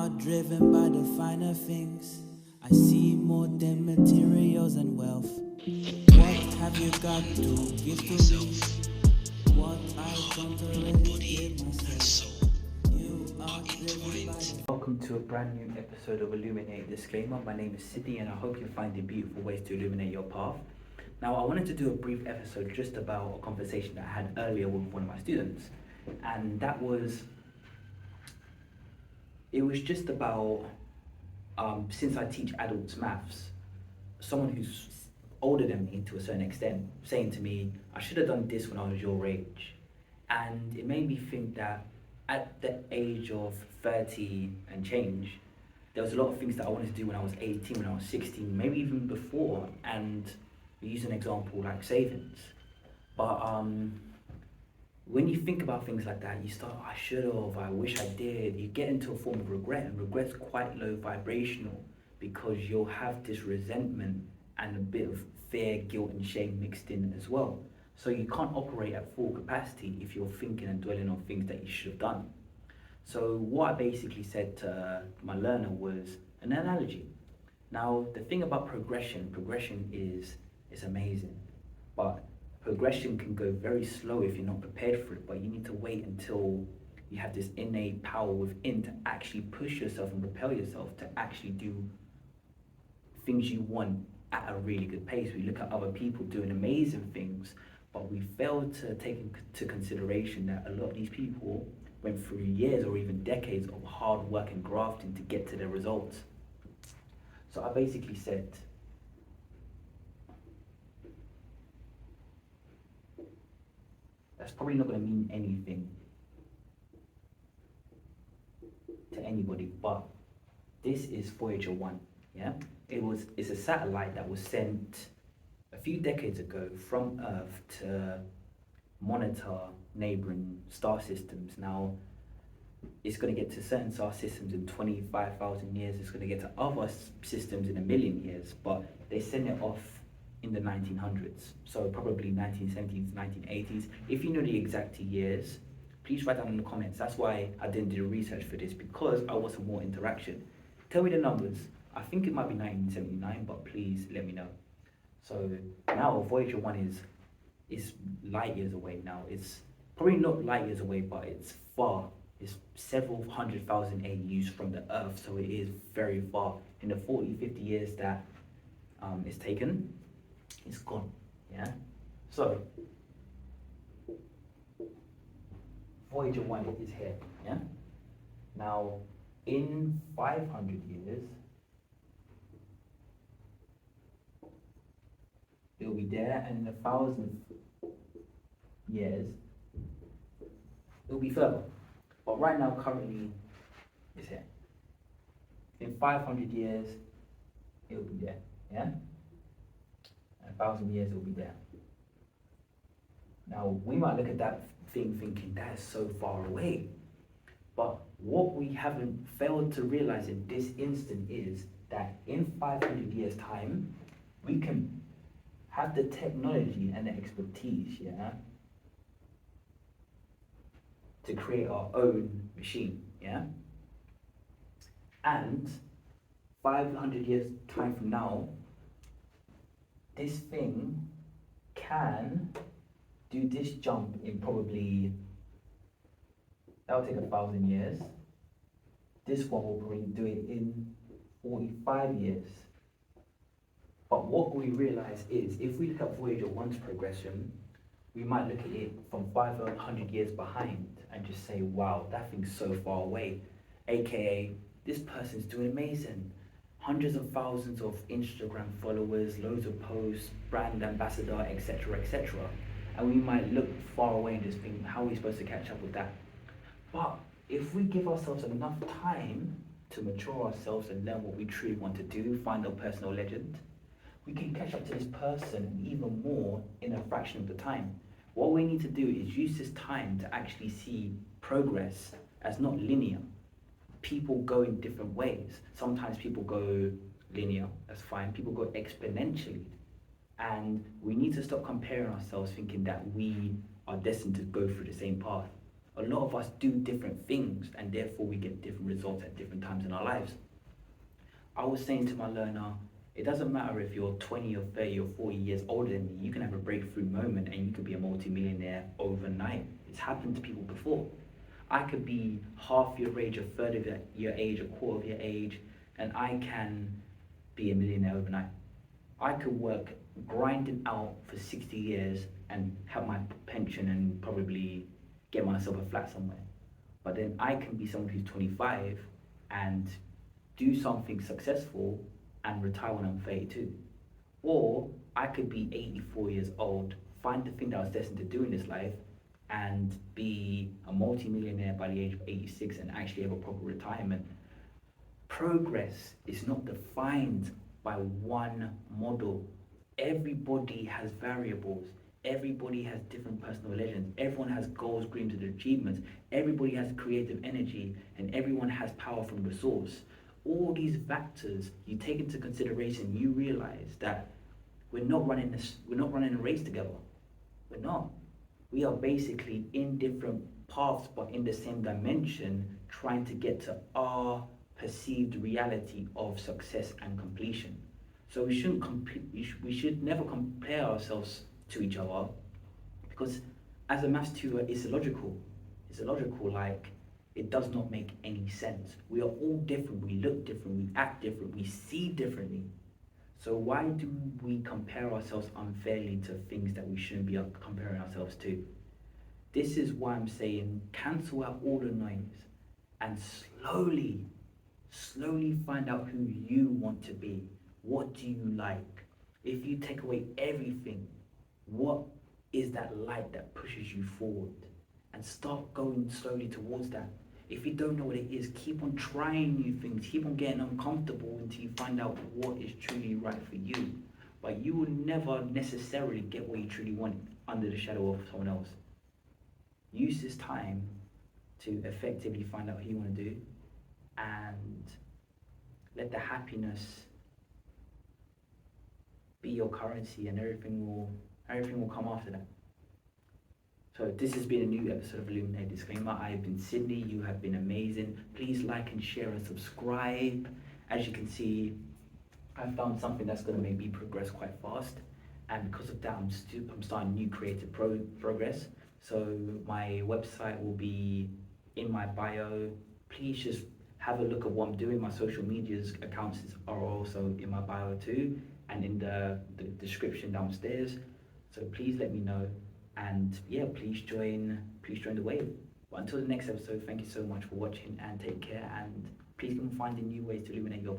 are driven by the finer things. I see more than materials and wealth. What have you got to give to me? What I don't already give myself. You are driven by the... Welcome to a brand new episode of Illuminated DiiSCLAIMER. My name is Sidney and I hope you're finding beautiful ways to illuminate your path. Now I wanted to do a brief episode just about a conversation that I had earlier with one of my students, and that was, it was just about, since I teach adults maths, someone who's older than me to a certain extent saying to me, I should have done this when I was your age. And it made me think that at the age of 30 and change, there was a lot of things that I wanted to do when I was 18, when I was 16, maybe even before, and we use an example like savings. But when you think about things like that, you start, I should have, I wish I did. You get into a form of regret, and regret's quite low vibrational because you'll have this resentment and a bit of fear, guilt and shame mixed in as well. So you can't operate at full capacity if you're thinking and dwelling on things that you should have done. So what I basically said to my learner was an analogy. Now the thing about progression is amazing, but progression can go very slow if you're not prepared for it, but you need to wait until you have this innate power within to actually push yourself and propel yourself to actually do things you want at a really good pace. We look at other people doing amazing things, but we fail to take into consideration that a lot of these people went through years or even decades of hard work and grafting to get to their results. So I basically said, that's probably not going to mean anything to anybody, but this is Voyager 1, yeah? It's a satellite that was sent a few decades ago from Earth to monitor neighboring star systems. Now, it's going to get to certain star systems in 25,000 years, it's going to get to other systems in 1,000,000 years, but they sent it off in the 1900s, so probably 1970s, 1980s. If you know the exact years, please write down in the comments. That's why I didn't do research for this, because I wanted more interaction. Tell me the numbers. I think it might be 1979, but please let me know. So now Voyager 1 is light years away now. It's probably not light years away, but it's far. It's several 100,000 AUs from the Earth, so it is very far. In the 40, 50 years that it's taken, it's gone, yeah? So, Voyager 1 is here, yeah? Now, in 500 years, it'll be there, and in 1,000 years, it'll be further. But right now, currently, it's here. In 500 years, it'll be there, yeah? 1,000 years it'll be there. Now we might look at that thing thinking that is so far away, but what we haven't failed to realize in this instant is that in 500 years time we can have the technology and the expertise, yeah, to create our own machine, yeah, and 500 years time from now, this thing can do this jump in probably, that'll take 1,000 years. This one will probably do it in 45 years. But what we realize is, if we look at Voyager 1's progression, we might look at it from 500 years behind and just say, wow, that thing's so far away. AKA, this person's doing amazing. Hundreds of thousands of Instagram followers, loads of posts, brand ambassador, etc., etc. And we might look far away and just think, how are we supposed to catch up with that? But if we give ourselves enough time to mature ourselves and learn what we truly want to do, find our personal legend, we can catch up to this person and even more in a fraction of the time. What we need to do is use this time to actually see progress as not linear. People go in different ways. Sometimes people go linear, that's fine. People go exponentially. And we need to stop comparing ourselves thinking that we are destined to go through the same path. A lot of us do different things, and therefore we get different results at different times in our lives. I was saying to my learner, it doesn't matter if you're 20 or 30 or 40 years older than me, you can have a breakthrough moment and you could be a multi-millionaire overnight. It's happened to people before. I could be half your age, a third of your age, a quarter of your age, and I can be a millionaire overnight. I could work grinding out for 60 years and have my pension and probably get myself a flat somewhere. But then I can be someone who's 25 and do something successful and retire when I'm 32. Or I could be 84 years old, find the thing that I was destined to do in this life, and be a multi-millionaire by the age of 86 and actually have a proper retirement. Progress is not defined by one model. Everybody has variables. Everybody has different personal legends. Everyone has goals, dreams, and achievements. Everybody has creative energy, and everyone has power from the source. All these factors you take into consideration, you realize that we're not running a race together. We're not. We are basically in different paths, but in the same dimension, trying to get to our perceived reality of success and completion. So we should never compare ourselves to each other, because as a maths tutor, it's illogical. Like, it does not make any sense. We are all different, we look different, we act different, we see differently. So why do we compare ourselves unfairly to things that we shouldn't be comparing ourselves to? This is why I'm saying cancel out all the noise and slowly find out who you want to be. What do you like? If you take away everything, what is that light that pushes you forward? And start going slowly towards that. If you don't know what it is, keep on trying new things, keep on getting uncomfortable until you find out what is truly right for you. But you will never necessarily get what you truly want under the shadow of someone else. Use this time to effectively find out who you want to do, and let the happiness be your currency, and everything will come after that. So this has been a new episode of Illuminated Disclaimer. I have been Sydney, you have been amazing. Please like and share and subscribe. As you can see, I found something that's going to make me progress quite fast. And because of that, I'm starting new creative progress. So my website will be in my bio. Please just have a look at what I'm doing. My social medias accounts are also in my bio too, and in the description downstairs. So please let me know. And yeah, please join the wave. But until the next episode, thank you so much for watching, and take care, and please keep on finding new ways to illuminate your